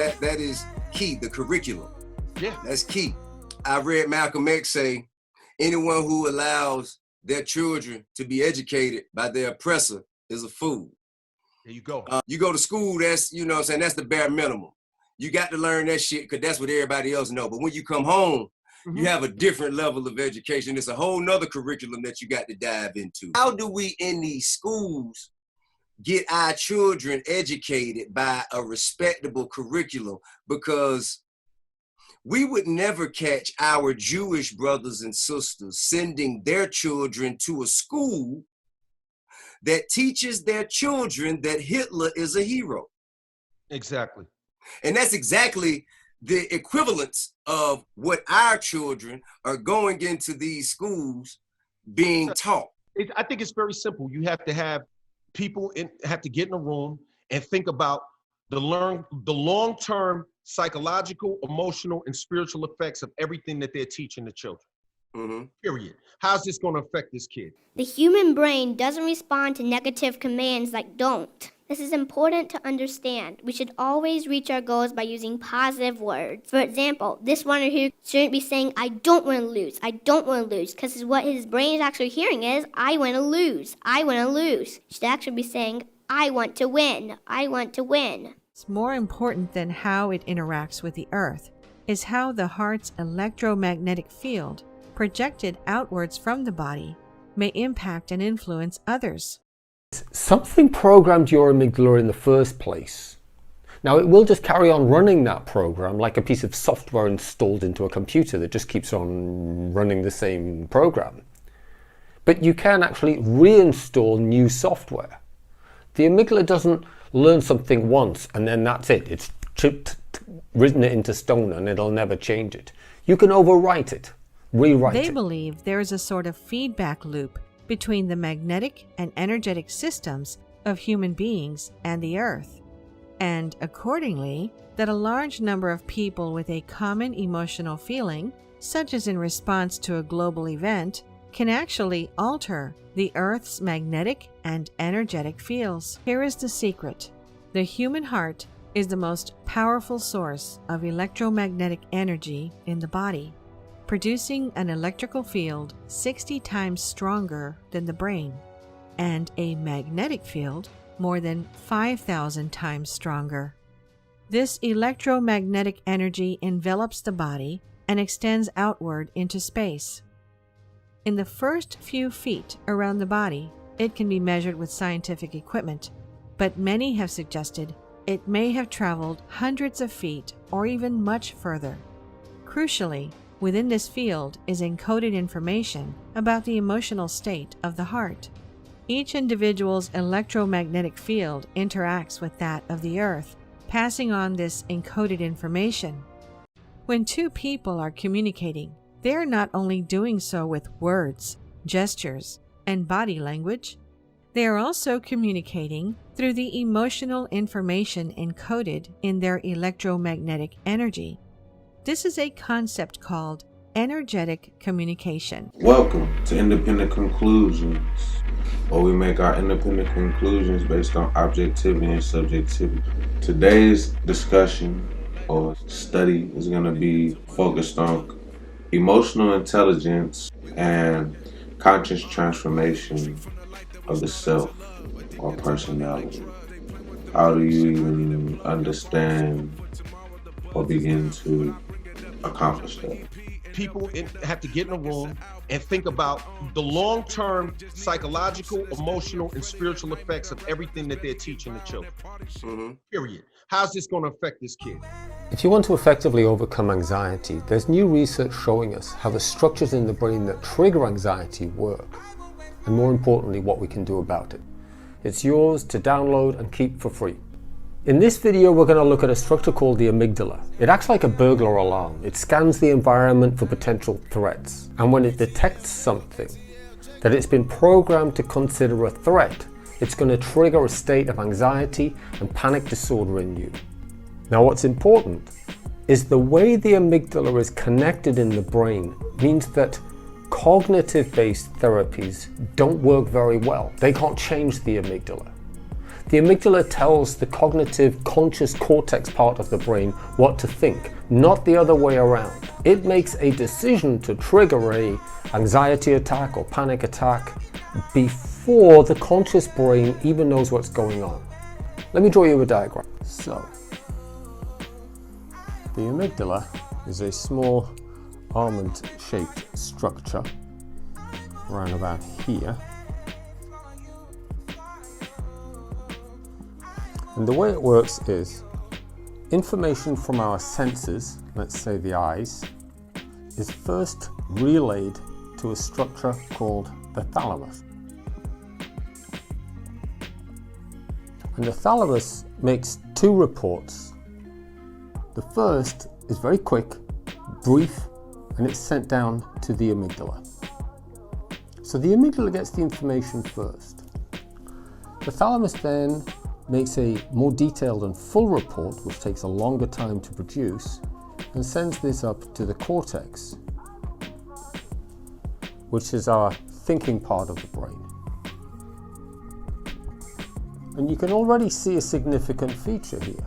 That is key, the curriculum. Yeah. That's key. I read Malcolm X say, anyone who allows their children to be educated by their oppressor is a fool. There you go. You go to school, that's, you know what I'm saying, that's the bare minimum. You got to learn that shit because that's what everybody else know. But when you come home, you have a different level of education. It's a whole nother curriculum that you got to dive into. How do we in these schools get our children educated by a respectable curriculum? Because we would never catch our Jewish brothers and sisters sending their children to a school that teaches their children that Hitler is a hero. Exactly. And that's exactly the equivalence of what our children are going into these schools being taught. I think it's very simple. You have to have people have to get in a room and think about the long-term psychological, emotional, and spiritual effects of everything that they're teaching the children. Period. How's this going to affect this kid? The human brain doesn't respond to negative commands like don't. This is important to understand. We should always reach our goals by using positive words. For example, this runner here shouldn't be saying, I don't want to lose, I don't want to lose, because what his brain is actually hearing is, I want to lose, I want to lose. He should actually be saying, I want to win, I want to win. More important than how it interacts with the earth is how the heart's electromagnetic field, projected outwards from the body, may impact and influence others. Something programmed your amygdala in the first place. Now it will just carry on running that program like a piece of software installed into a computer that just keeps on running the same program. But you can actually reinstall new software. The amygdala doesn't learn something once and then that's it. It's written it into stone and it'll never change it. You can overwrite it, rewrite it. They believe there is a sort of feedback loop between the magnetic and energetic systems of human beings and the earth, and accordingly, that a large number of people with a common emotional feeling, such as in response to a global event, can actually alter the earth's magnetic and energetic fields. Here is the secret. The human heart is the most powerful source of electromagnetic energy in the body, producing an electrical field 60 times stronger than the brain, and a magnetic field more than 5,000 times stronger. This electromagnetic energy envelops the body and extends outward into space. In the first few feet around the body, it can be measured with scientific equipment, but many have suggested it may have traveled hundreds of feet or even much further. Crucially, within this field is encoded information about the emotional state of the heart. Each individual's electromagnetic field interacts with that of the earth, passing on this encoded information. When two people are communicating, they are not only doing so with words, gestures, and body language, they are also communicating through the emotional information encoded in their electromagnetic energy. This is a concept called energetic communication. Welcome to Independent Conclusions, where we make our independent conclusions based on objectivity and subjectivity. Today's discussion or study is going to be focused on emotional intelligence and conscious transformation of the self or personality. How do you even understand or begin to accomplish that? People have to get in a room and think about the long-term psychological, emotional, and spiritual effects of everything that they're teaching the children. Period. How's this going to affect this kid? If you want to effectively overcome anxiety, there's new research showing us how the structures in the brain that trigger anxiety work, and more importantly, what we can do about it. It's yours to download and keep for free. In this video, we're going to look at a structure called the amygdala. It acts like a burglar alarm. It scans the environment for potential threats. And when it detects something that it's been programmed to consider a threat, it's going to trigger a state of anxiety and panic disorder in you. Now, what's important is the way the amygdala is connected in the brain means that cognitive-based therapies don't work very well. They can't change the amygdala. The amygdala tells the cognitive conscious cortex part of the brain what to think, not the other way around. It makes a decision to trigger a anxiety attack or panic attack before the conscious brain even knows what's going on. Let me draw you a diagram. So, the amygdala is a small almond-shaped structure around about here. And the way it works is information from our senses, let's say the eyes, is first relayed to a structure called the thalamus. And the thalamus makes two reports. The first is very quick, brief, and it's sent down to the amygdala. So the amygdala gets the information first. The thalamus then makes a more detailed and full report, which takes a longer time to produce, and sends this up to the cortex, which is our thinking part of the brain. And you can already see a significant feature here.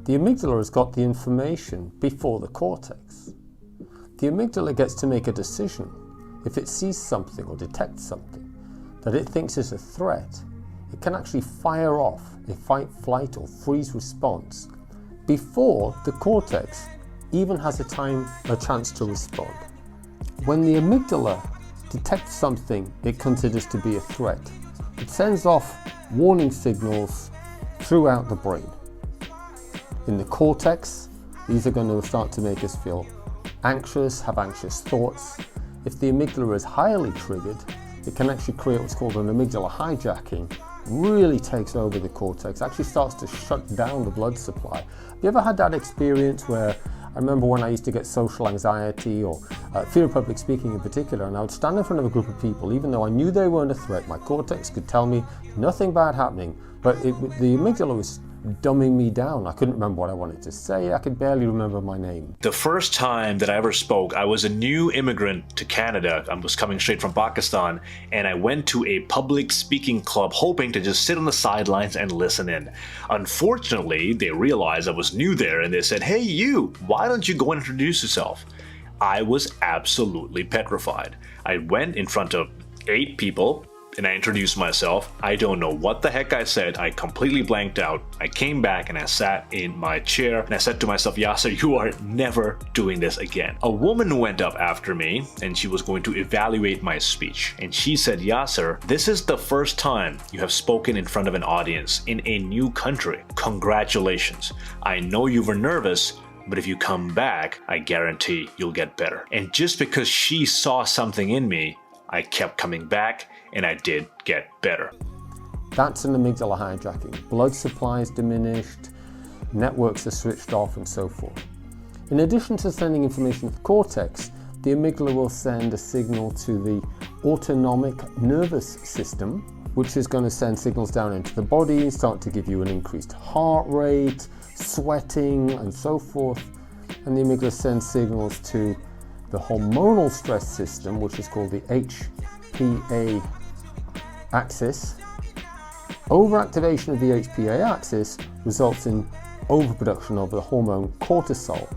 The amygdala has got the information before the cortex. The amygdala gets to make a decision if it sees something or detects something that it thinks is a threat. It can actually fire off a fight, flight, or freeze response before the cortex even has a chance to respond. When the amygdala detects something it considers to be a threat, it sends off warning signals throughout the brain. In the cortex, these are going to start to make us feel anxious, have anxious thoughts. If the amygdala is highly triggered, it can actually create what's called an amygdala hijacking, really takes over the cortex, actually starts to shut down the blood supply. Have you ever had that experience where, I remember when I used to get social anxiety or fear of public speaking in particular, and I would stand in front of a group of people, even though I knew they weren't a threat, my cortex could tell me nothing bad happening, but the amygdala was dumbing me down. I couldn't remember what I wanted to say. I could barely remember my name. The first time that I ever spoke, I was a new immigrant to Canada. I was coming straight from Pakistan, and I went to a public speaking club hoping to just sit on the sidelines and listen in. Unfortunately, they realized I was new there and they said, "Hey you, why don't you go and introduce yourself?" I was absolutely petrified. I went in front of 8 people and I introduced myself. I don't know what the heck I said. I completely blanked out. I came back and I sat in my chair and I said to myself, "Yasser, you are never doing this again." A woman went up after me and she was going to evaluate my speech. And she said, "Yasser, this is the first time you have spoken in front of an audience in a new country. Congratulations. I know you were nervous, but if you come back, I guarantee you'll get better." And just because she saw something in me, I kept coming back and I did get better. That's an amygdala hijacking. Blood supply is diminished, networks are switched off, and so forth. In addition to sending information to the cortex, the amygdala will send a signal to the autonomic nervous system, which is going to send signals down into the body, start to give you an increased heart rate, sweating, and so forth. And the amygdala sends signals to the hormonal stress system, which is called the HPA axis. Overactivation of the HPA axis results in overproduction of the hormone cortisol.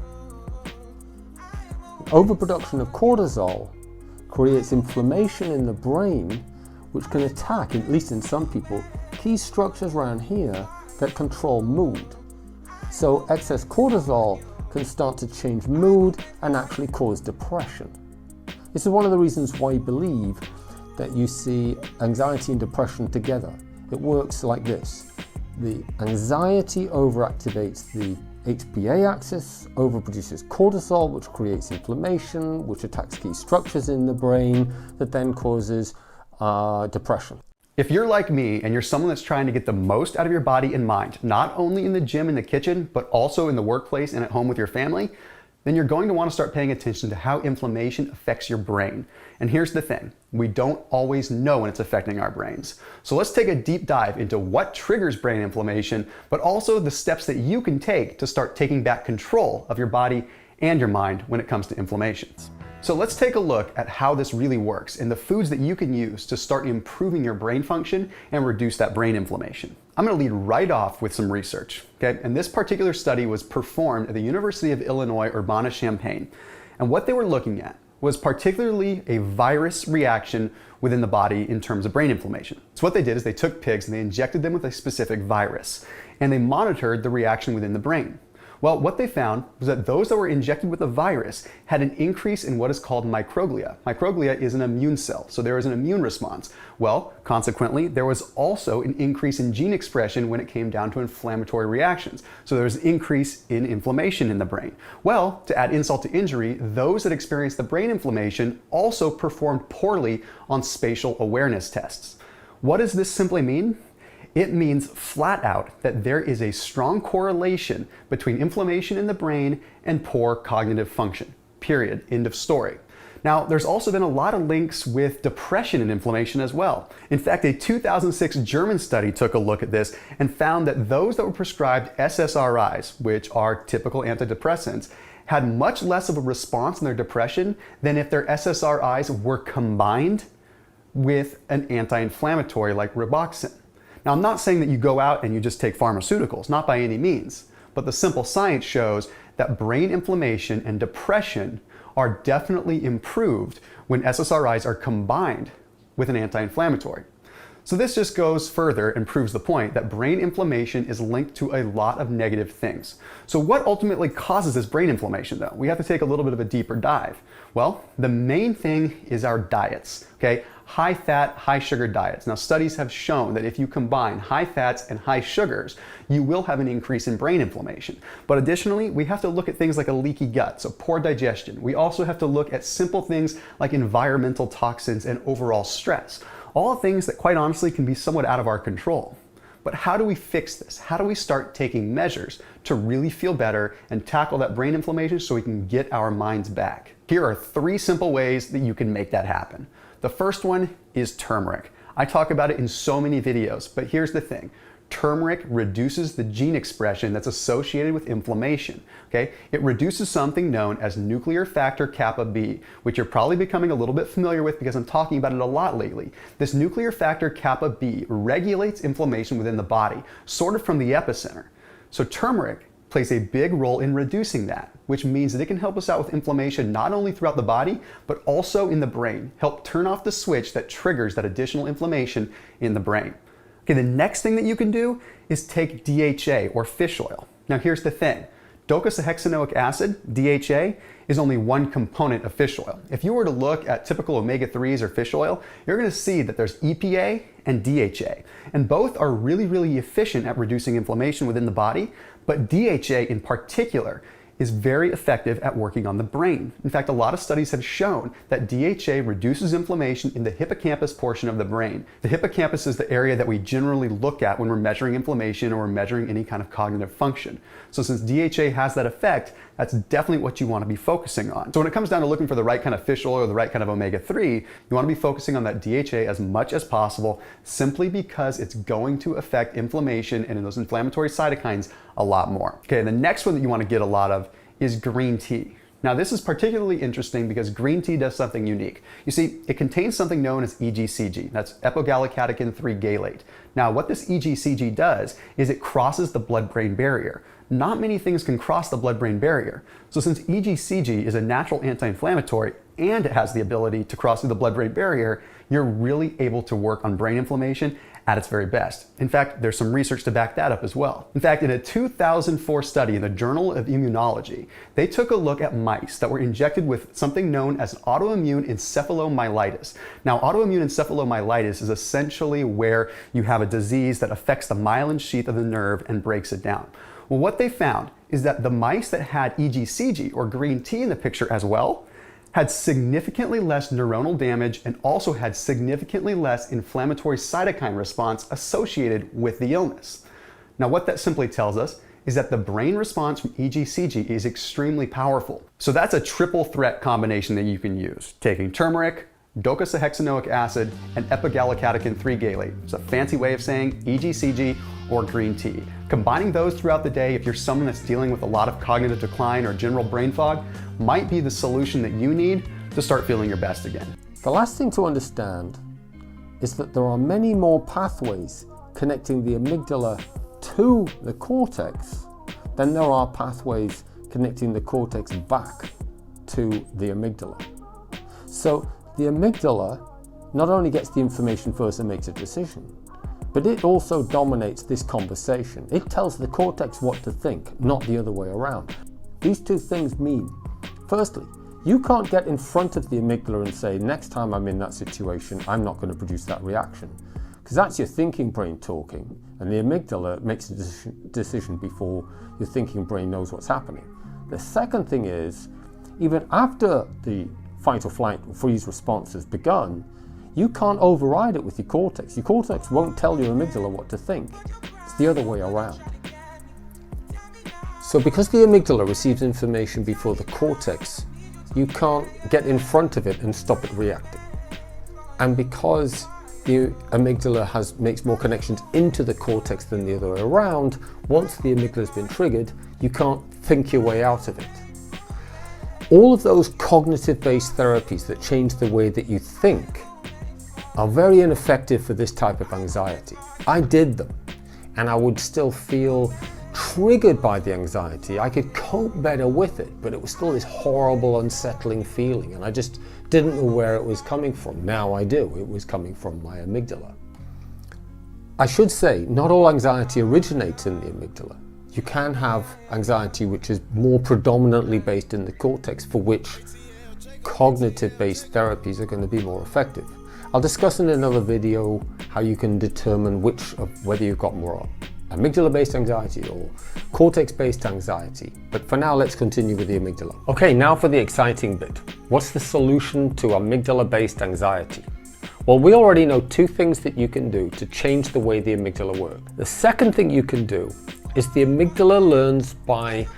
Overproduction of cortisol creates inflammation in the brain, which can attack, at least in some people, key structures around here that control mood. So excess cortisol can start to change mood and actually cause depression. This is one of the reasons why I believe that you see anxiety and depression together. It works like this. The anxiety overactivates the HPA axis, overproduces cortisol, which creates inflammation, which attacks key structures in the brain, that then causes depression. If you're like me and you're someone that's trying to get the most out of your body and mind, not only in the gym and the kitchen, but also in the workplace and at home with your family, then you're going to want to start paying attention to how inflammation affects your brain. And here's the thing, we don't always know when it's affecting our brains. So let's take a deep dive into what triggers brain inflammation, but also the steps that you can take to start taking back control of your body and your mind when it comes to inflammation. So let's take a look at how this really works and the foods that you can use to start improving your brain function and reduce that brain inflammation. I'm going to lead right off with some research, okay? And this particular study was performed at the University of Illinois Urbana-Champaign. And what they were looking at was particularly a virus reaction within the body in terms of brain inflammation. So what they did is they took pigs and they injected them with a specific virus, and they monitored the reaction within the brain. Well, what they found was that those that were injected with a virus had an increase in what is called microglia. Microglia is an immune cell, so there is an immune response. Well, consequently, there was also an increase in gene expression when it came down to inflammatory reactions. So there was an increase in inflammation in the brain. Well, to add insult to injury, those that experienced the brain inflammation also performed poorly on spatial awareness tests. What does this simply mean? It means flat out that there is a strong correlation between inflammation in the brain and poor cognitive function. Period. End of story. Now, there's also been a lot of links with depression and inflammation as well. In fact, a 2006 German study took a look at this and found that those that were prescribed SSRIs, which are typical antidepressants, had much less of a response in their depression than if their SSRIs were combined with an anti-inflammatory like Roboxin. Now, I'm not saying that you go out and you just take pharmaceuticals, not by any means, but the simple science shows that brain inflammation and depression are definitely improved when SSRIs are combined with an anti-inflammatory. So this just goes further and proves the point that brain inflammation is linked to a lot of negative things. So what ultimately causes this brain inflammation though? We have to take a little bit of a deeper dive. Well, the main thing is our diets, okay? High fat, high sugar diets. Now, studies have shown that if you combine high fats and high sugars, you will have an increase in brain inflammation. But additionally, we have to look at things like a leaky gut, so poor digestion. We also have to look at simple things like environmental toxins and overall stress. All things that quite honestly can be somewhat out of our control. But how do we fix this? How do we start taking measures to really feel better and tackle that brain inflammation so we can get our minds back? Here are 3 simple ways that you can make that happen. The first one is turmeric. I talk about it in so many videos, but here's the thing. Turmeric reduces the gene expression that's associated with inflammation, okay? It reduces something known as nuclear factor kappa B, which you're probably becoming a little bit familiar with because I'm talking about it a lot lately. This nuclear factor kappa B regulates inflammation within the body, sort of from the epicenter. So turmeric plays a big role in reducing that, which means that it can help us out with inflammation not only throughout the body, but also in the brain, help turn off the switch that triggers that additional inflammation in the brain. Okay, the next thing that you can do is take DHA or fish oil. Now here's the thing. Docosahexaenoic acid, DHA, is only one component of fish oil. If you were to look at typical omega-3s or fish oil, you're gonna see that there's EPA and DHA. And both are really, really efficient at reducing inflammation within the body, but DHA in particular is very effective at working on the brain. In fact, a lot of studies have shown that DHA reduces inflammation in the hippocampus portion of the brain. The hippocampus is the area that we generally look at when we're measuring inflammation or we're measuring any kind of cognitive function. So since DHA has that effect, that's definitely what you want to be focusing on. So when it comes down to looking for the right kind of fish oil or the right kind of omega-3, you want to be focusing on that DHA as much as possible, simply because it's going to affect inflammation and in those inflammatory cytokines a lot more. Okay, the next one that you want to get a lot of is green tea. Now this is particularly interesting because green tea does something unique. You see, it contains something known as EGCG, that's epogallocatechin 3 gallate. Now what this EGCG does is it crosses the blood-brain barrier. Not many things can cross the blood-brain barrier. So since EGCG is a natural anti-inflammatory and it has the ability to cross through the blood-brain barrier, you're really able to work on brain inflammation at its very best. In fact, there's some research to back that up as well. In fact, in a 2004 study in the Journal of Immunology, they took a look at mice that were injected with something known as autoimmune encephalomyelitis. Now, autoimmune encephalomyelitis is essentially where you have a disease that affects the myelin sheath of the nerve and breaks it down. Well, what they found is that the mice that had EGCG or green tea in the picture as well had significantly less neuronal damage and also had significantly less inflammatory cytokine response associated with the illness. Now, what that simply tells us is that the brain response from EGCG is extremely powerful. So that's a triple threat combination that you can use, taking turmeric, docosahexaenoic acid, and epogallocatechin 3 gallate. It's a fancy way of saying EGCG or green tea. Combining those throughout the day, if you're someone that's dealing with a lot of cognitive decline or general brain fog, might be the solution that you need to start feeling your best again. The last thing to understand is that there are many more pathways connecting the amygdala to the cortex than there are pathways connecting the cortex back to the amygdala. So the amygdala not only gets the information first and makes a decision, but it also dominates this conversation. It tells the cortex what to think, not the other way around. These two things mean, firstly, you can't get in front of the amygdala and say, next time I'm in that situation, I'm not going to produce that reaction. Because that's your thinking brain talking, and the amygdala makes a decision before your thinking brain knows what's happening. The second thing is, even after the fight or flight or freeze response has begun, you can't override it with your cortex. Your cortex won't tell your amygdala what to think. It's the other way around. So because the amygdala receives information before the cortex, you can't get in front of it and stop it reacting. And because the amygdala makes more connections into the cortex than the other way around, once the amygdala has been triggered, you can't think your way out of it. All of those cognitive-based therapies that change the way that you think are very ineffective for this type of anxiety. I did them, and I would still feel triggered by the anxiety. I could cope better with it, but it was still this horrible, unsettling feeling, and I just didn't know where it was coming from. Now I do. It was coming from my amygdala. I should say, not all anxiety originates in the amygdala. You can have anxiety which is more predominantly based in the cortex, for which cognitive-based therapies are going to be more effective. I'll discuss in another video how you can determine whether you've got more amygdala-based anxiety or cortex-based anxiety. But for now, let's continue with the amygdala. Okay, now for the exciting bit. What's the solution to amygdala-based anxiety? Well, we already know two things that you can do to change the way the amygdala works. The second thing you can do is the amygdala learns by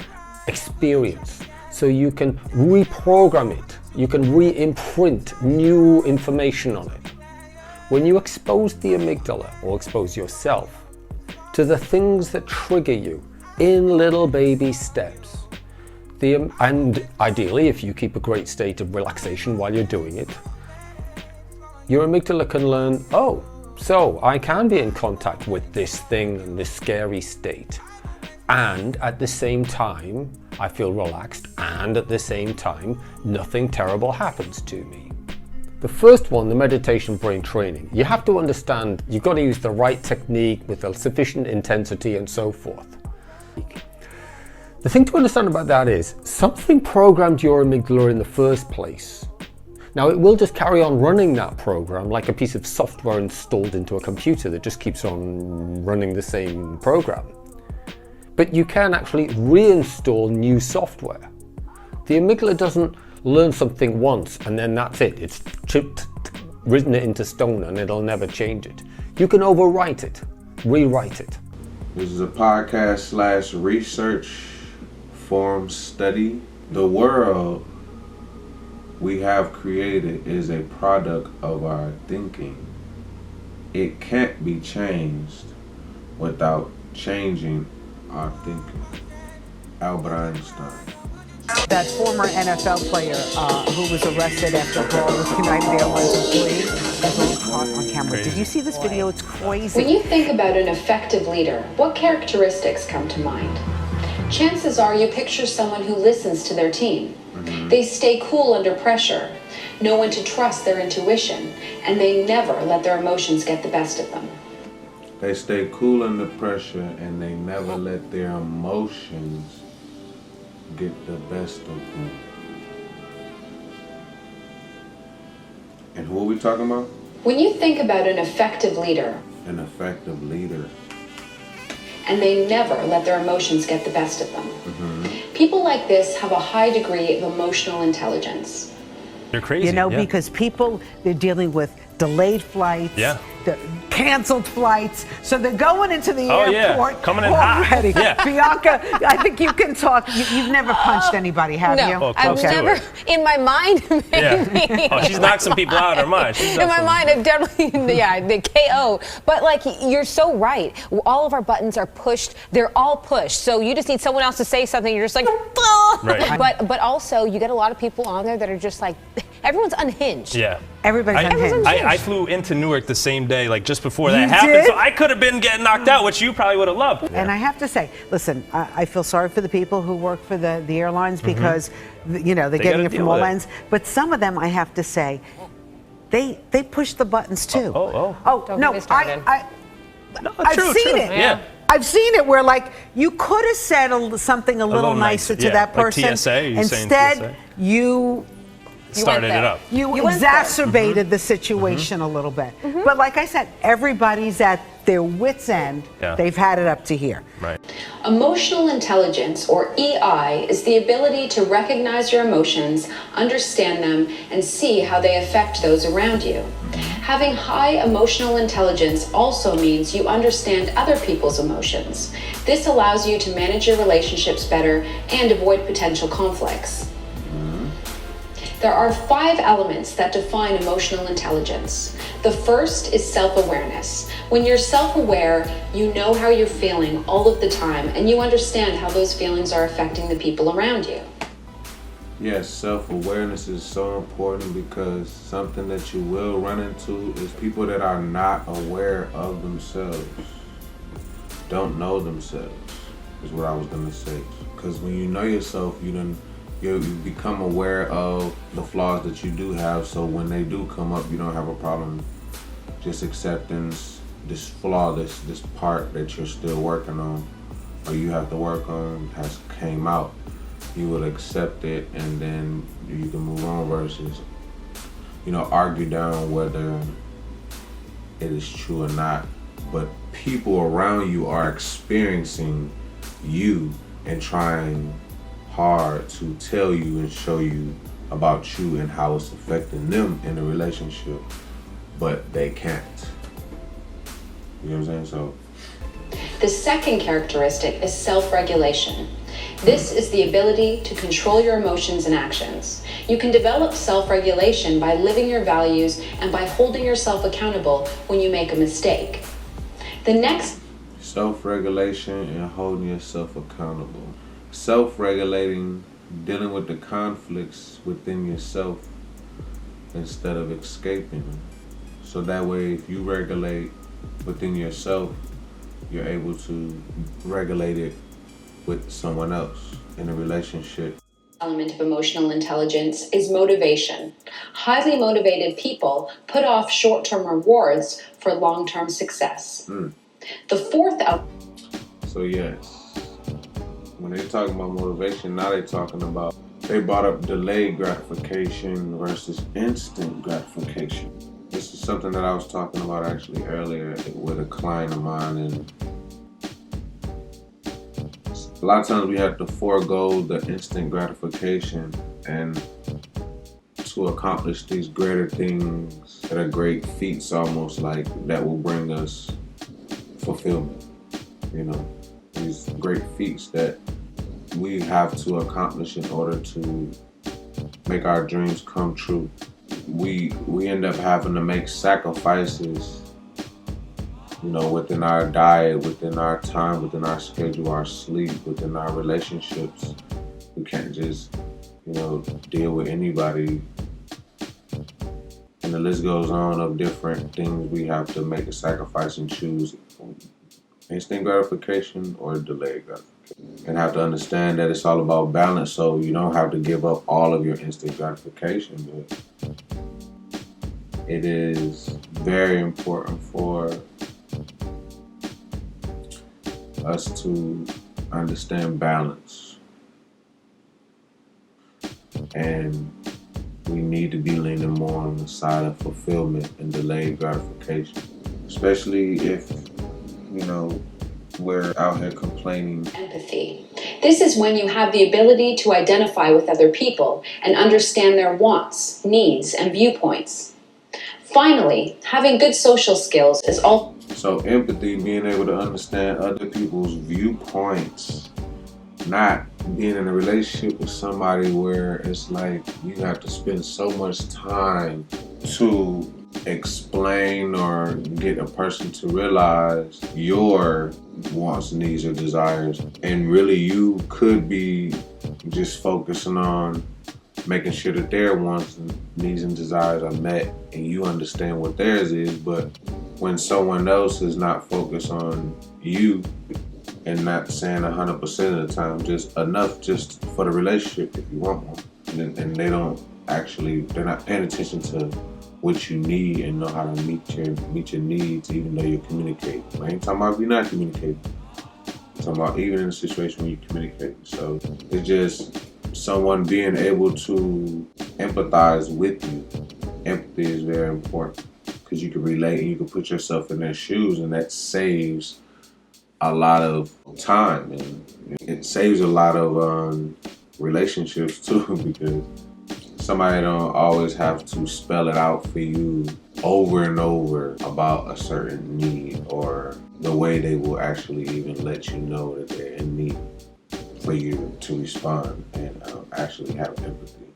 experience. So you can reprogram it. You can re-imprint new information on it. When you expose the amygdala, or expose yourself, to the things that trigger you in little baby steps, and ideally if you keep a great state of relaxation while you're doing it, your amygdala can learn, oh, so I can be in contact with this thing and this scary state, and at the same time I feel relaxed, and at the same time nothing terrible happens to me. The first one, the meditation brain training, you have to understand you've got to use the right technique with a sufficient intensity and so forth. The thing to understand about that is something programmed your amygdala in the first place. Now it will just carry on running that program like a piece of software installed into a computer that just keeps on running the same program. But you can actually reinstall new software. The amygdala doesn't learn something once and then that's it. It's written it into stone and it'll never change it. You can overwrite it, rewrite it. This is a podcast / research forum study. The world we have created is a product of our thinking. It can't be changed without changing our thinking. Albert Einstein. That former NFL player who was arrested after brawl with United Airlines employee was all caught on camera. Did you see this video? It's crazy. When you think about an effective leader, what characteristics come to mind? Chances are you picture someone who listens to their team. They stay cool under pressure, know when to trust their intuition, and they never let their emotions get the best of them. They stay cool under pressure and they never let their emotions get the best of them. And who are we talking about? When you think about an effective leader, and they never let their emotions get the best of them. People like this have a high degree of emotional intelligence. They're crazy. You know, because people, they're dealing with delayed flights, canceled flights, so they're going into the airport coming in already. hot. Bianca, I think you can talk. You've never punched anybody, have you? Well, I've never, in my mind, maybe. Oh, she's knocked some people out of her mind. In my mind, I've definitely, the KO. But like, you're so right. All of our buttons are pushed. They're all pushed. So you just need someone else to say something. You're just like, oh, Right. But also, you get a lot of people on there that are just like, everyone's unhinged. Yeah. Everybody's unhinged. I flew into Newark the same day, like just before that You happened, did? so I could have been getting knocked out, which you probably would have loved. And I have to say, listen, I feel sorry for the people who work for the airlines because, you know, they're getting gotta it from deal all with it. ends. But some of them, I have to say, they push the buttons too. Oh. Don't no, get me started. I've True, seen true. it. Yeah. I've seen it where, like, you could have said something a little nicer to yeah, that like person. TSA, you saying Instead, TSA? you Started it up. exacerbated the situation a little bit. But like I said, everybody's at their wits' end. Yeah. They've had it up to here. Right. Emotional intelligence, or EI, is the ability to recognize your emotions, understand them, and see how they affect those around you. Having high emotional intelligence also means you understand other people's emotions. This allows you to manage your relationships better and avoid potential conflicts. There are 5 elements that define emotional intelligence. The first is self-awareness. When you're self-aware, you know how you're feeling all of the time, and you understand how those feelings are affecting the people around you. Yes, self-awareness is so important because something that you will run into is people that are not aware of themselves, don't know themselves, is what I was gonna say. Because when you know yourself, you become aware of the flaws that you do have, so when they do come up, you don't have a problem just accepting this flaw, this part that you're still working on, or you have to work on, has came out. You will accept it, and then you can move on versus, argue down whether it is true or not. But people around you are experiencing you and trying hard to tell you and show you about you and how it's affecting them in a relationship, but they can't. You know what I'm saying? So The second characteristic is self-regulation. This is the ability to control your emotions and actions. You can develop self-regulation by living your values and by holding yourself accountable when you make a mistake. The next self-regulation and holding yourself accountable. Self-regulating, dealing with the conflicts within yourself instead of escaping them. So that way, if you regulate within yourself, you're able to regulate it with someone else in a relationship. element of emotional intelligence is motivation. Highly motivated people put off short-term rewards for long-term success. The fourth So yes, when they're talking about motivation, now they're talking about, they brought up delayed gratification versus instant gratification. This is something that I was talking about actually earlier with a client of mine, and a lot of times we have to forego the instant gratification and to accomplish these greater things that are great feats, almost like that will bring us fulfillment. These great feats that we have to accomplish in order to make our dreams come true. We end up having to make sacrifices, within our diet, within our time, within our schedule, our sleep, within our relationships. We can't just, deal with anybody. And the list goes on of different things we have to make a sacrifice and choose instant gratification or delayed gratification. And have to understand that it's all about balance, so you don't have to give up all of your instant gratification, but it is very important for us to understand balance, and we need to be leaning more on the side of fulfillment and delayed gratification, especially if we're out here complaining. empathy. This is when you have the ability to identify with other people and understand their wants, needs, and viewpoints. Finally, having good social skills is all. So empathy, being able to understand other people's viewpoints, not being in a relationship with somebody where it's like you have to spend so much time to explain or get a person to realize your wants, needs, or desires, and really you could be just focusing on making sure that their wants and needs and desires are met and you understand what theirs is. But when someone else is not focused on you and not saying 100% of the time, just enough just for the relationship if you want one, and they're not paying attention to what you need and know how to meet your needs, even though you're communicating. I ain't talking about if you're not communicating. I'm talking about even in a situation when you communicate. So it's just someone being able to empathize with you. Empathy is very important because you can relate and you can put yourself in their shoes, and that saves a lot of time and it saves a lot of relationships too, because somebody don't always have to spell it out for you over and over about a certain need, or the way they will actually even let you know that they're in need for you to respond and actually have empathy.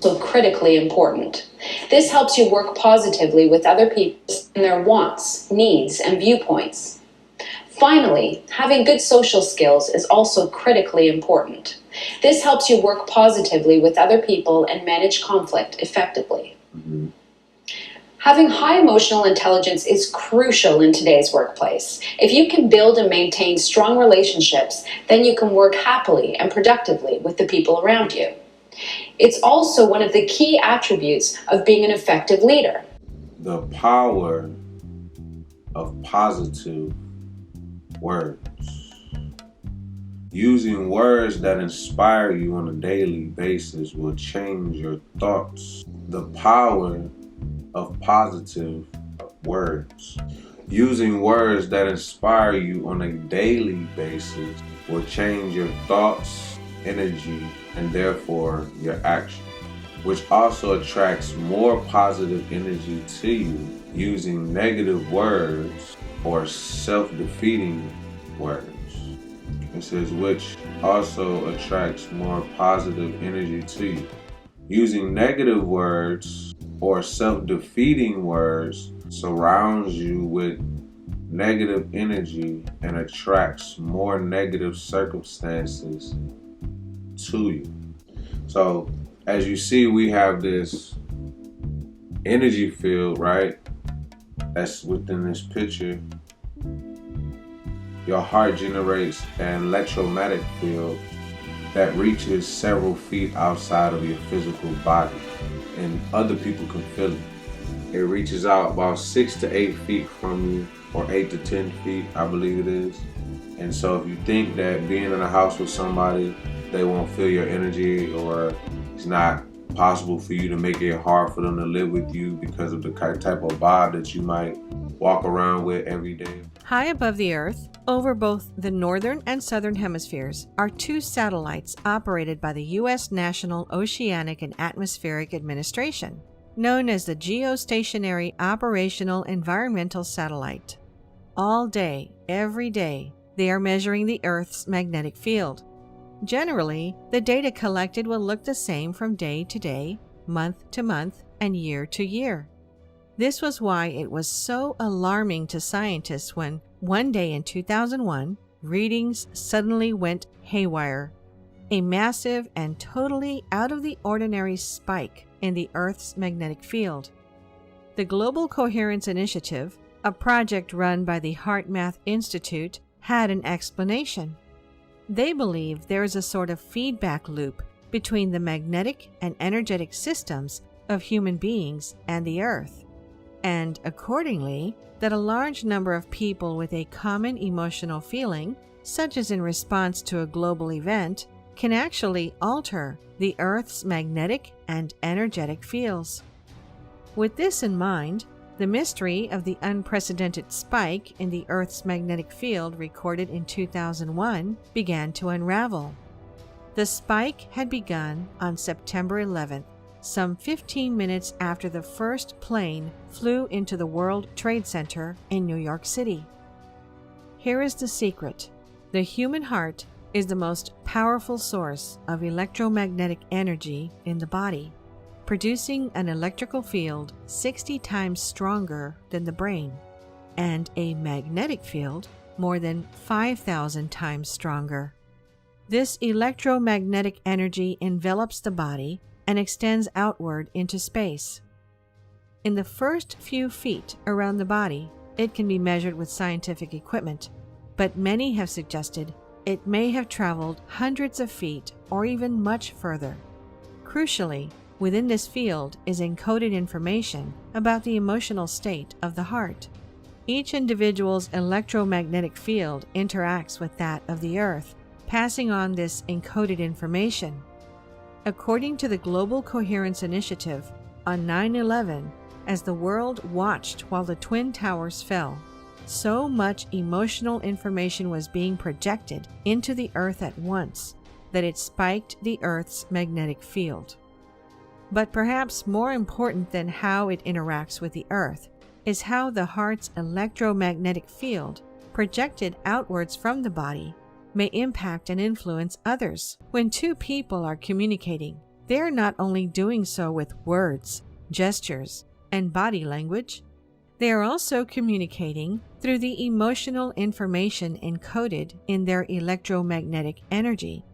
So critically important. This helps you work positively with other people and their wants, needs, and viewpoints. Finally, having good social skills is also critically important. This helps you work positively with other people and manage conflict effectively. Mm-hmm. Having high emotional intelligence is crucial in today's workplace. If you can build and maintain strong relationships, then you can work happily and productively with the people around you. It's also one of the key attributes of being an effective leader. The power of positive words. Using words that inspire you on a daily basis will change your thoughts. The power of positive words. Using words that inspire you on a daily basis will change your thoughts, energy, and therefore your action, which also attracts more positive energy to you. Using negative words or self-defeating words. It says, which also attracts more positive energy to you. Using negative words or self-defeating words surrounds you with negative energy and attracts more negative circumstances to you. So as you see, we have this energy field, right? That's within this picture. Your heart generates an electromagnetic field that reaches several feet outside of your physical body, and other people can feel it. It reaches out about 6 to 8 feet from you, or 8 to 10 feet, I believe it is. And so if you think that being in a house with somebody, they won't feel your energy, or it's not possible for you to make it hard for them to live with you because of the type of vibe that you might walk around with every day. High above the Earth, over both the northern and southern hemispheres, are 2 satellites operated by the U.S. National Oceanic and Atmospheric Administration, known as the Geostationary Operational Environmental Satellite. All day, every day, they are measuring the Earth's magnetic field. Generally, the data collected will look the same from day to day, month to month, and year to year. This was why it was so alarming to scientists when, one day in 2001, readings suddenly went haywire. A massive and totally out of the ordinary spike in the Earth's magnetic field. The Global Coherence Initiative, a project run by the HeartMath Institute, had an explanation. They believe there is a sort of feedback loop between the magnetic and energetic systems of human beings and the Earth, and accordingly, that a large number of people with a common emotional feeling, such as in response to a global event, can actually alter the Earth's magnetic and energetic fields. With this in mind, the mystery of the unprecedented spike in the Earth's magnetic field recorded in 2001 began to unravel. The spike had begun on September 11th, some 15 minutes after the first plane flew into the World Trade Center in New York City. Here is the secret. The human heart is the most powerful source of electromagnetic energy in the body, producing an electrical field 60 times stronger than the brain, and a magnetic field more than 5,000 times stronger. This electromagnetic energy envelops the body and extends outward into space. In the first few feet around the body, it can be measured with scientific equipment, but many have suggested it may have traveled hundreds of feet or even much further. Crucially, within this field is encoded information about the emotional state of the heart. Each individual's electromagnetic field interacts with that of the Earth, passing on this encoded information. According to the Global Coherence Initiative, on 9/11, as the world watched while the Twin Towers fell, so much emotional information was being projected into the Earth at once that it spiked the Earth's magnetic field. But perhaps more important than how it interacts with the Earth is how the heart's electromagnetic field, projected outwards from the body, may impact and influence others. When two people are communicating, they are not only doing so with words, gestures, and body language, they are also communicating through the emotional information encoded in their electromagnetic energy.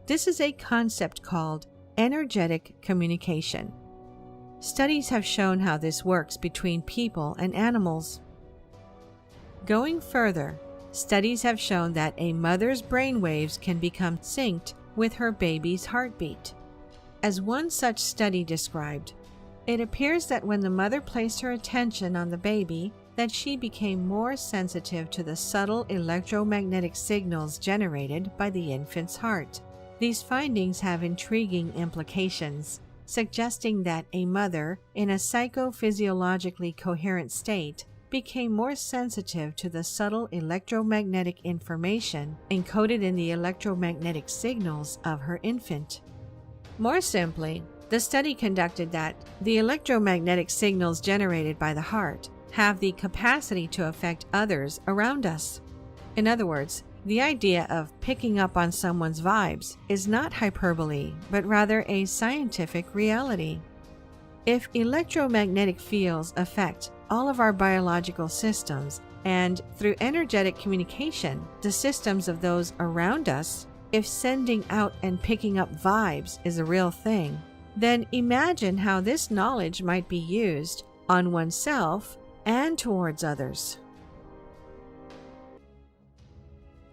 This is a concept called energetic communication. Studies have shown how this works between people and animals. Going further, studies have shown that a mother's brainwaves can become synced with her baby's heartbeat. As one such study described, it appears that when the mother placed her attention on the baby, that she became more sensitive to the subtle electromagnetic signals generated by the infant's heart. These findings have intriguing implications, suggesting that a mother in a psychophysiologically coherent state became more sensitive to the subtle electromagnetic information encoded in the electromagnetic signals of her infant. More simply, the study conducted that the electromagnetic signals generated by the heart have the capacity to affect others around us. In other words, the idea of picking up on someone's vibes is not hyperbole, but rather a scientific reality. If electromagnetic fields affect all of our biological systems, and through energetic communication, the systems of those around us, if sending out and picking up vibes is a real thing, then imagine how this knowledge might be used on oneself and towards others.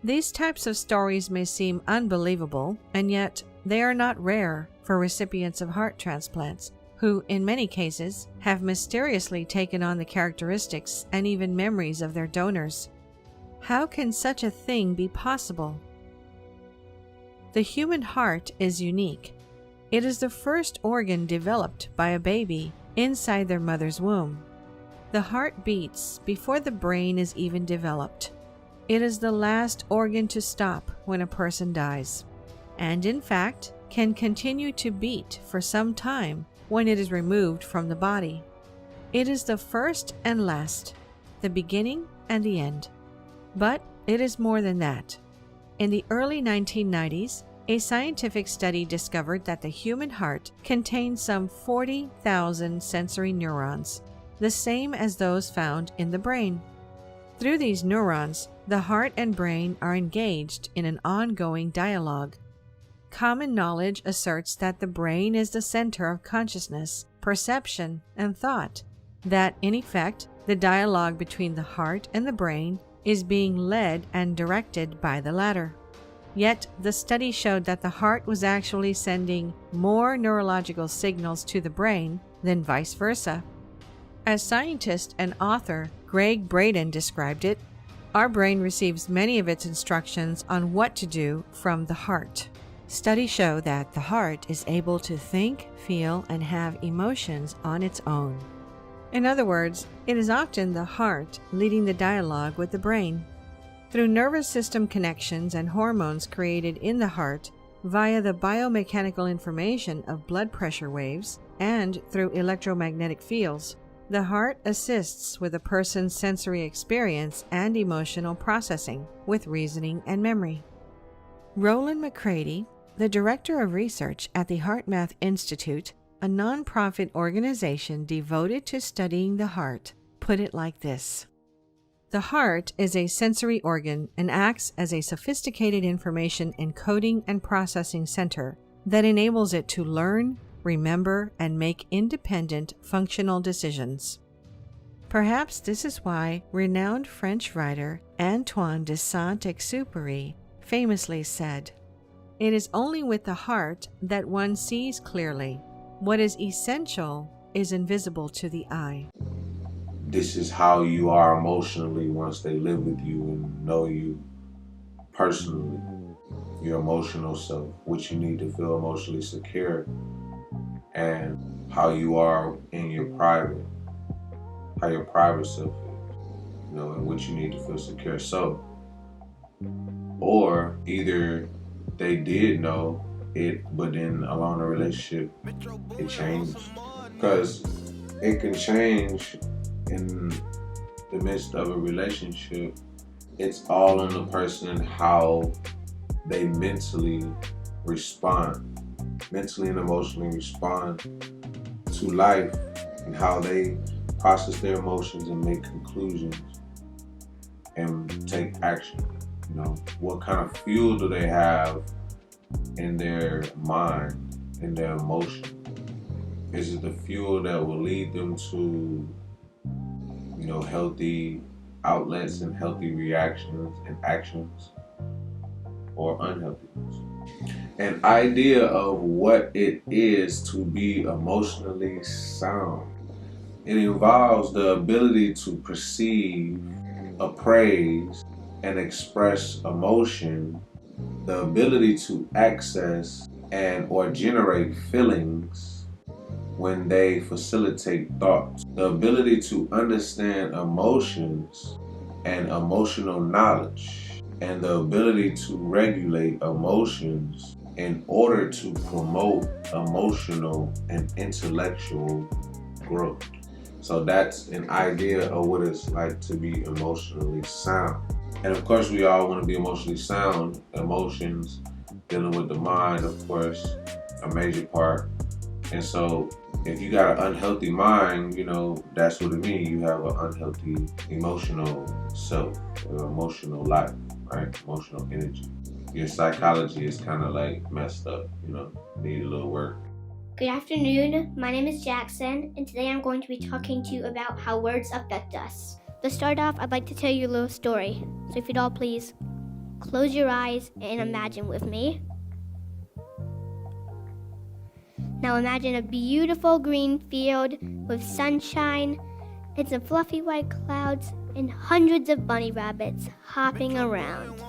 These types of stories may seem unbelievable, and yet they are not rare for recipients of heart transplants, who in many cases have mysteriously taken on the characteristics and even memories of their donors. How can such a thing be possible? The human heart is unique. It is the first organ developed by a baby inside their mother's womb. The heart beats before the brain is even developed. It is the last organ to stop when a person dies, and in fact can continue to beat for some time when it is removed from the body. It is the first and last, the beginning and the end. But it is more than that. In the early 1990s, a scientific study discovered that the human heart contains some 40,000 sensory neurons, the same as those found in the brain. Through these neurons, the heart and brain are engaged in an ongoing dialogue. Common knowledge asserts that the brain is the center of consciousness, perception, and thought, that in effect, the dialogue between the heart and the brain is being led and directed by the latter. Yet, the study showed that the heart was actually sending more neurological signals to the brain than vice versa. As scientist and author Greg Braden described it, our brain receives many of its instructions on what to do from the heart. Studies show that the heart is able to think, feel, and have emotions on its own. In other words, it is often the heart leading the dialogue with the brain. Through nervous system connections and hormones created in the heart via the biomechanical information of blood pressure waves and through electromagnetic fields, the heart assists with a person's sensory experience and emotional processing with reasoning and memory. Roland McCready, the director of research at the HeartMath Institute, a nonprofit organization devoted to studying the heart, put it like this. The heart is a sensory organ and acts as a sophisticated information encoding and processing center that enables it to learn, remember, and make independent functional decisions. Perhaps this is why renowned French writer Antoine de Saint-Exupéry famously said, "It is only with the heart that one sees clearly. What is essential is invisible to the eye." This is how you are emotionally once they live with you and know you personally. Your emotional self, what you need to feel emotionally secure, and how you are in your private, how your private self is, and what you need to feel secure. So, or either they did know it, but then along the relationship, it changed. Because it can change in the midst of a relationship. It's all on the person and how they mentally and emotionally respond to life, and how they process their emotions and make conclusions and take action. What kind of fuel do they have in their mind, in their emotion? Is it the fuel that will lead them to, healthy outlets and healthy reactions and actions, or unhealthy ones? An idea of what it is to be emotionally sound. It involves the ability to perceive, appraise, and express emotion, the ability to access or generate feelings when they facilitate thoughts, the ability to understand emotions and emotional knowledge, and the ability to regulate emotions in order to promote emotional and intellectual growth. So that's an idea of what it's like to be emotionally sound. And of course, we all want to be emotionally sound. Emotions, dealing with the mind, of course, a major part. And so if you got an unhealthy mind, that's what it means. You have an unhealthy emotional self, or emotional life, right? Emotional energy. Your psychology is kind of like messed up, need a little work. Good afternoon, my name is Jackson, and today I'm going to be talking to you about how words affect us. To start off, I'd like to tell you a little story. So if you'd all please, close your eyes and imagine with me. Now imagine a beautiful green field with sunshine and some fluffy white clouds and hundreds of bunny rabbits hopping around.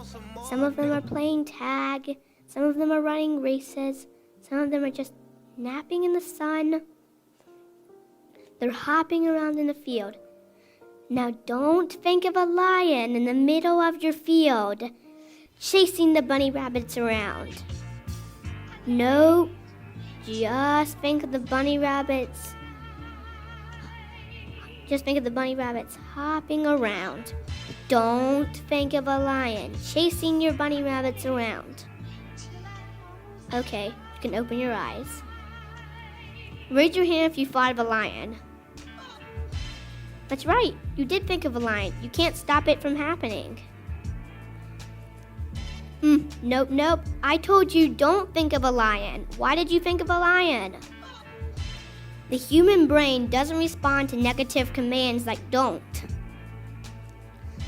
Some of them are playing tag, some of them are running races, some of them are just napping in the sun. They're hopping around in the field. Now don't think of a lion in the middle of your field chasing the bunny rabbits around. No, just think of the bunny rabbits. Just think of the bunny rabbits hopping around. Don't think of a lion chasing your bunny rabbits around. Okay, you can open your eyes. Raise your hand if you thought of a lion. That's right, you did think of a lion. You can't stop it from happening. Nope. I told you don't think of a lion. Why did you think of a lion? The human brain doesn't respond to negative commands like don't.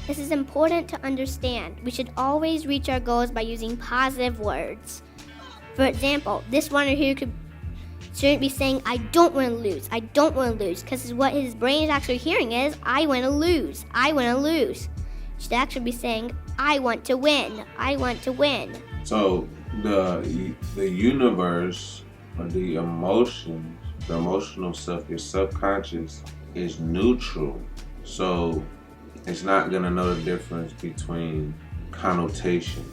This is important to understand. We should always reach our goals by using positive words. For example, this runner here shouldn't be saying, I don't want to lose, because what his brain is actually hearing is, I want to lose. You should actually be saying, I want to win. So the universe, or the emotions, the emotional self, your subconscious, is neutral. So it's not gonna know the difference between connotations.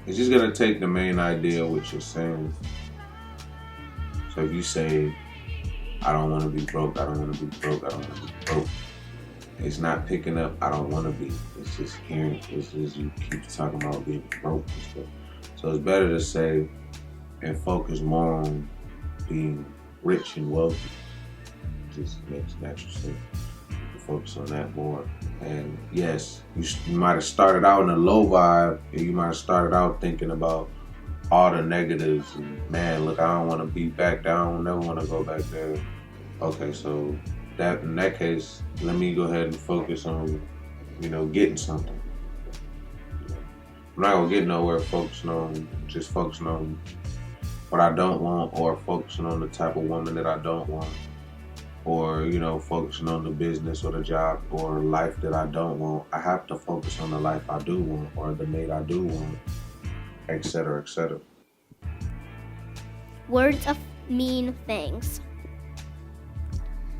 It's just gonna take the main idea of what you're saying. So if you say, I don't want to be broke, it's not picking up, I don't want to be. It's just hearing, it's just you keep talking about being broke and stuff. So it's better to say and focus more on being rich and wealthy. It just makes natural sense to focus on that more. And yes, you might have started out in a low vibe, and you might have started out thinking about all the negatives. And man, look, I don't want to be back there. I don't never want to go back there. Okay, so in that case, let me go ahead and focus on, getting something. I'm not gonna get nowhere focusing on what I don't want, or focusing on the type of woman that I don't want, or focusing on the business or the job or life that I don't want. I have to focus on the life I do want, or the mate I do want, etc., etc. Words mean things.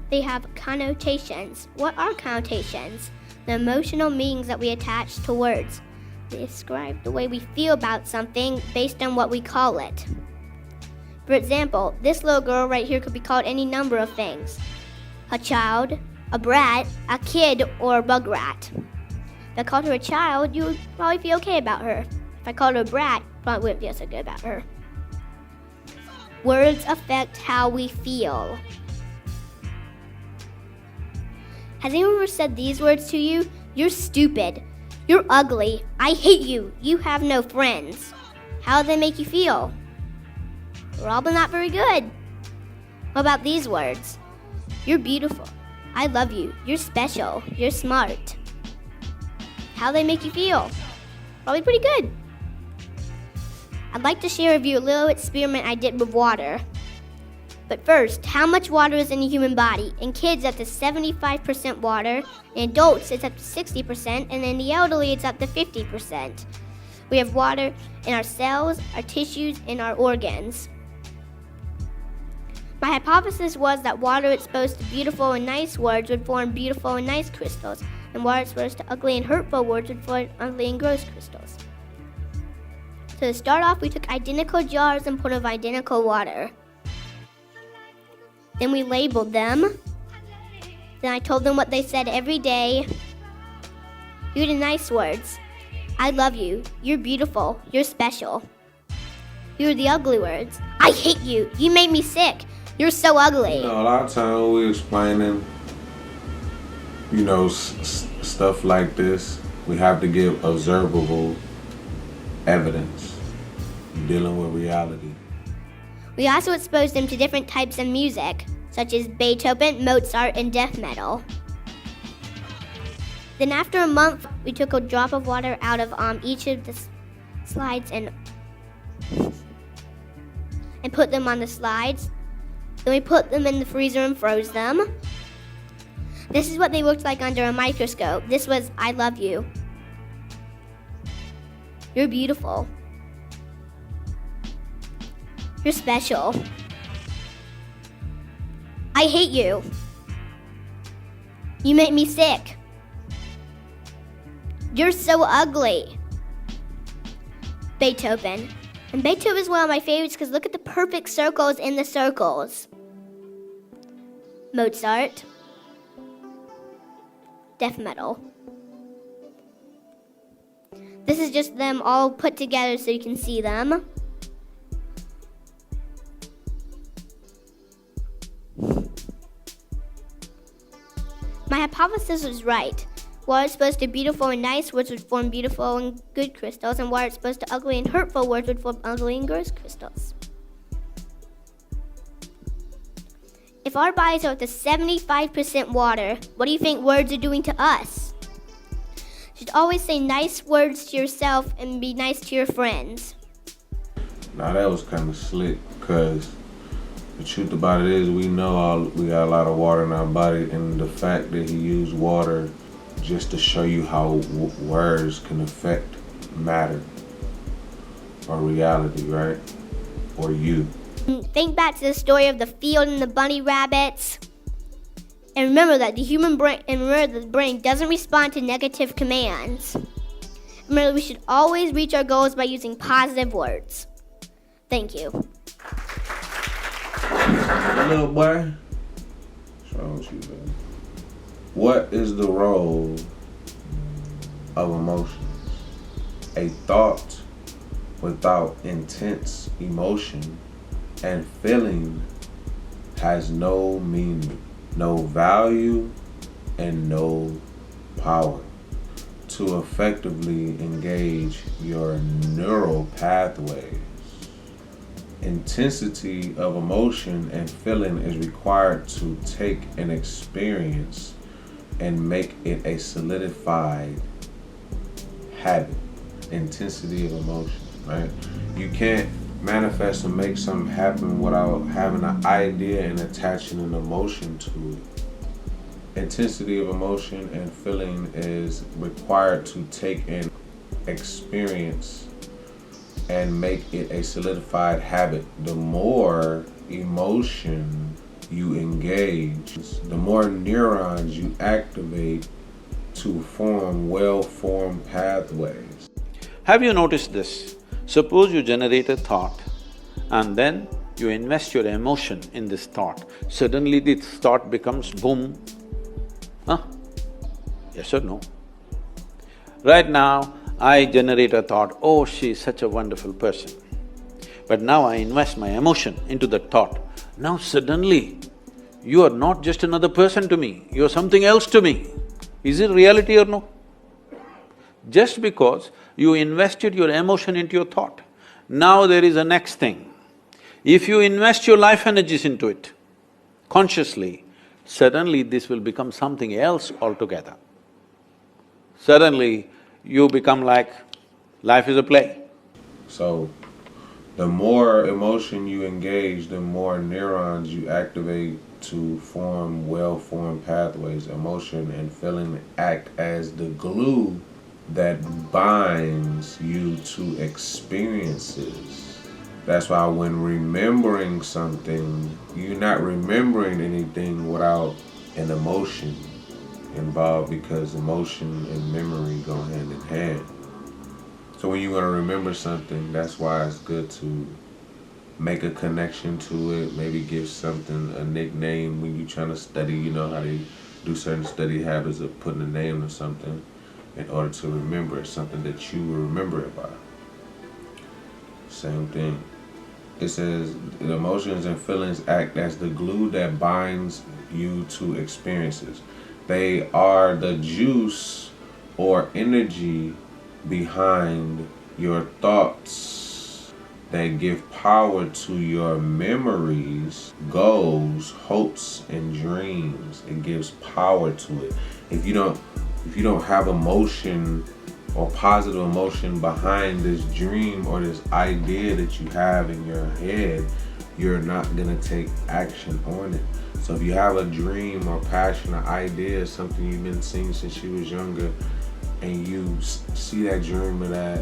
They have connotations. What are connotations? The emotional meanings that we attach to words. They describe the way we feel about something based on what we call it. For example, this little girl right here could be called any number of things. A child, a brat, a kid, or a bug rat. If I called her a child, you would probably feel okay about her. If I called her a brat, you probably wouldn't feel so good about her. Words affect how we feel. Has anyone ever said these words to you? You're stupid. You're ugly. I hate you. You have no friends. How do they make you feel? Probably not very good. What about these words? You're beautiful. I love you. You're special. You're smart. How do they make you feel? Probably pretty good. I'd like to share with you a little experiment I did with water. But first, how much water is in the human body? In kids, up to 75% water. In adults, it's up to 60%. And in the elderly, it's up to 50%. We have water in our cells, our tissues, and our organs. My hypothesis was that water exposed to beautiful and nice words would form beautiful and nice crystals, and water exposed to ugly and hurtful words would form ugly and gross crystals. So to start off, we took identical jars and put of identical water. Then we labeled them. Then I told them what they said every day. Here are the nice words. I love you. You're beautiful. You're special. Here are the ugly words. I hate you. You made me sick. You're so ugly. A lot of times when we're explaining, stuff like this, we have to give observable evidence dealing with reality. We also exposed them to different types of music, such as Beethoven, Mozart, and death metal. Then after a month, we took a drop of water out of each of the slides and put them on the slides. Then we put them in the freezer and froze them. This is what they looked like under a microscope. This was I love you. You're beautiful. You're special. I hate you. You make me sick. You're so ugly. Beethoven. And Beethoven is one of my favorites because look at the perfect circles in the circles. Mozart. Death metal. This is just them all put together so you can see them. My hypothesis was right. Water exposed to beautiful and nice words would form beautiful and good crystals, and water exposed to ugly and hurtful words would form ugly and gross crystals. If our bodies are up to 75% water, what do you think words are doing to us? You should always say nice words to yourself and be nice to your friends. Now that was kind of slick, because the truth about it is we know we got a lot of water in our body, and the fact that he used water just to show you how words can affect matter or reality, right? Or you. Think back to the story of the field and the bunny rabbits. And remember that the brain doesn't respond to negative commands. Remember, we should always reach our goals by using positive words. Thank you. Little boy, what's wrong with you, man? What is the role of emotions? A thought without intense emotion and feeling has no meaning, no value, and no power to effectively engage your neural pathways. Intensity of emotion and feeling is required to take an experience and make it a solidified habit. Intensity of emotion, right? You can't manifest and make something happen without having an idea and attaching an emotion to it. Intensity of emotion and feeling is required to take an experience and make it a solidified habit. The more emotion you engage, the more neurons you activate to form well-formed pathways. Have you noticed this? Suppose you generate a thought and then you invest your emotion in this thought. Suddenly this thought becomes boom. Huh? Yes or no? Right now, I generate a thought, oh, she's such a wonderful person. But now I invest my emotion into that thought. Now suddenly, you are not just another person to me, you are something else to me. Is it reality or no? Just because you invested your emotion into your thought, now there is a next thing. If you invest your life energies into it, consciously, suddenly this will become something else altogether. Suddenly, you become like, life is a play. So, the more emotion you engage, the more neurons you activate to form well-formed pathways. Emotion and feeling act as the glue that binds you to experiences. That's why when remembering something, you're not remembering anything without an emotion involved, because emotion and memory go hand in hand. So when you want to remember something, that's why it's good to make a connection to it, maybe give something a nickname when you're trying to study. You know how they do certain study habits of putting a name to something in order to remember something that you will remember it by. Same thing. It says the emotions and feelings act as the glue that binds you to experiences. They are the juice or energy behind your thoughts that give power to your memories, goals, hopes, and dreams. It gives power to it. If you don't have emotion or positive emotion behind this dream or this idea that you have in your head, you're not gonna take action on it. So if you have a dream or passion or idea, something you've been seeing since you was younger, and you see that dream or that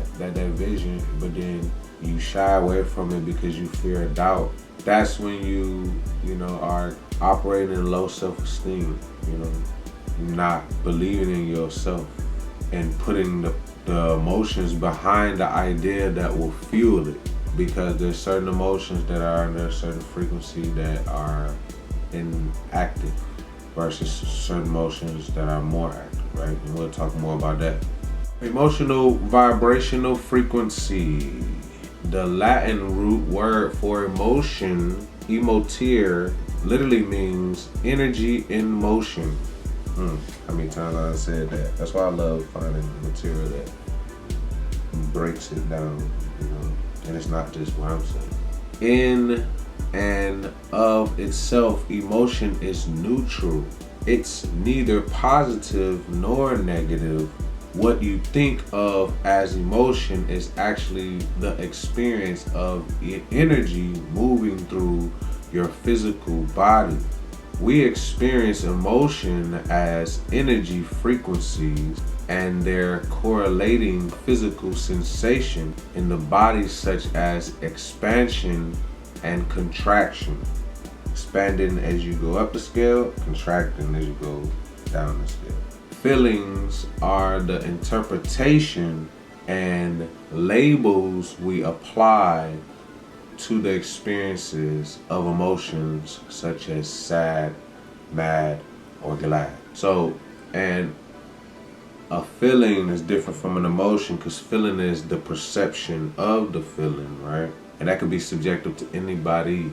vision, but then you shy away from it because you fear doubt, that's when you are operating in low self-esteem, not believing in yourself and putting the emotions behind the idea that will fuel it. Because there's certain emotions that are under a certain frequency that are inactive versus certain emotions that are more active, right? And we'll talk more about that. Emotional vibrational frequency. The Latin root word for emotion, emotere, literally means energy in motion. How many times I've said that? That's why I love finding material that breaks it down, and it's not just what I'm saying. In and of itself, emotion is neutral. It's neither positive nor negative. What you think of as emotion is actually the experience of energy moving through your physical body. We experience emotion as energy frequencies and their correlating physical sensation in the body, such as expansion and contraction. Expanding as you go up the scale, contracting as you go down the scale. Feelings are the interpretation and labels we apply to the experiences of emotions such as sad, mad, or glad. So, and a feeling is different from an emotion because feeling is the perception of the feeling, right? And that could be subjective to anybody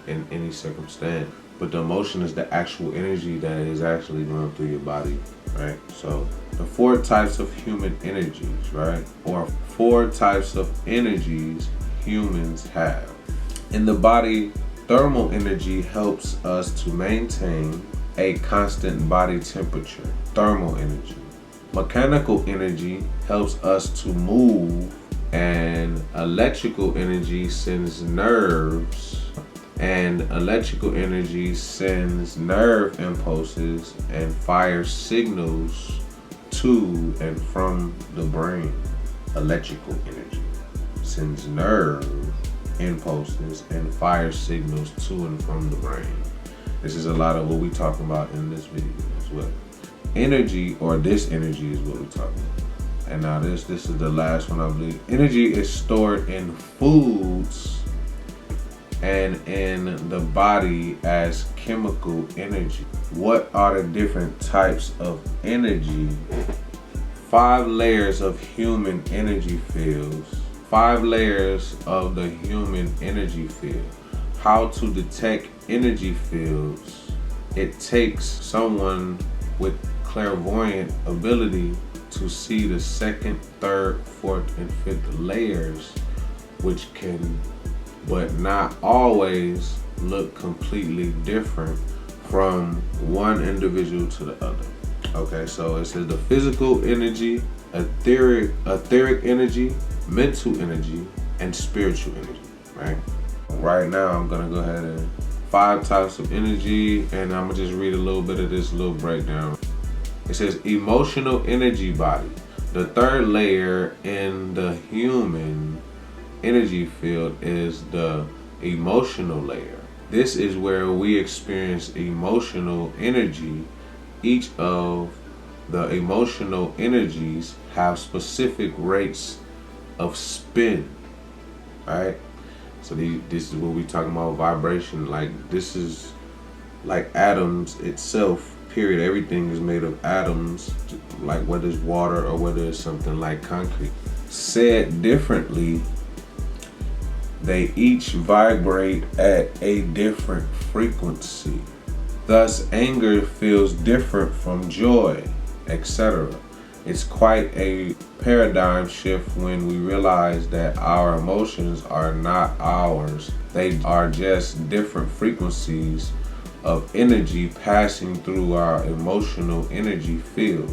in any circumstance. but the emotion is the actual energy that is actually going through your body, right? So the 4 types of human energies, right? Or 4 types of energies humans have. In the body, thermal energy helps us to maintain a constant body temperature, thermal energy. Mechanical energy helps us to move, and electrical energy sends nerves, and electrical energy sends nerve impulses and fires signals to and from the brain. Electrical energy sends nerve impulses and fires signals to and from the brain. This is a lot of what we're talking about in this video as well. Energy, or this energy, is what we're talking about. And now this is the last one, I believe. Energy is stored in foods and in the body as chemical energy. What are the different types of energy? 5 layers of human energy fields. 5 layers of the human energy field. How to detect energy fields. It takes someone with clairvoyant ability to see the 2nd, 3rd, 4th, and 5th layers, which can, but not always, look completely different from one individual to the other. Okay, so it says the physical energy, etheric energy, mental energy, and spiritual energy, right? Right now, I'm gonna go ahead and 5 types of energy, and I'm gonna just read a little bit of this little breakdown. It says emotional energy body. The 3rd layer in the human energy field is the emotional layer. This is where we experience emotional energy. Each of the emotional energies have specific rates of spin, right? So this is what we talking about, vibration. Like, this is like atoms itself, period. Everything is made of atoms, like whether it's water or whether it's something like concrete. Said differently, they each vibrate at a different frequency. Thus, anger feels different from joy, etc. It's quite a paradigm shift when we realize that our emotions are not ours. They are just different frequencies of energy passing through our emotional energy field.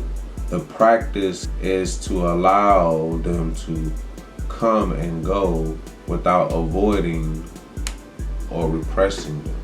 The practice is to allow them to come and go without avoiding or repressing them.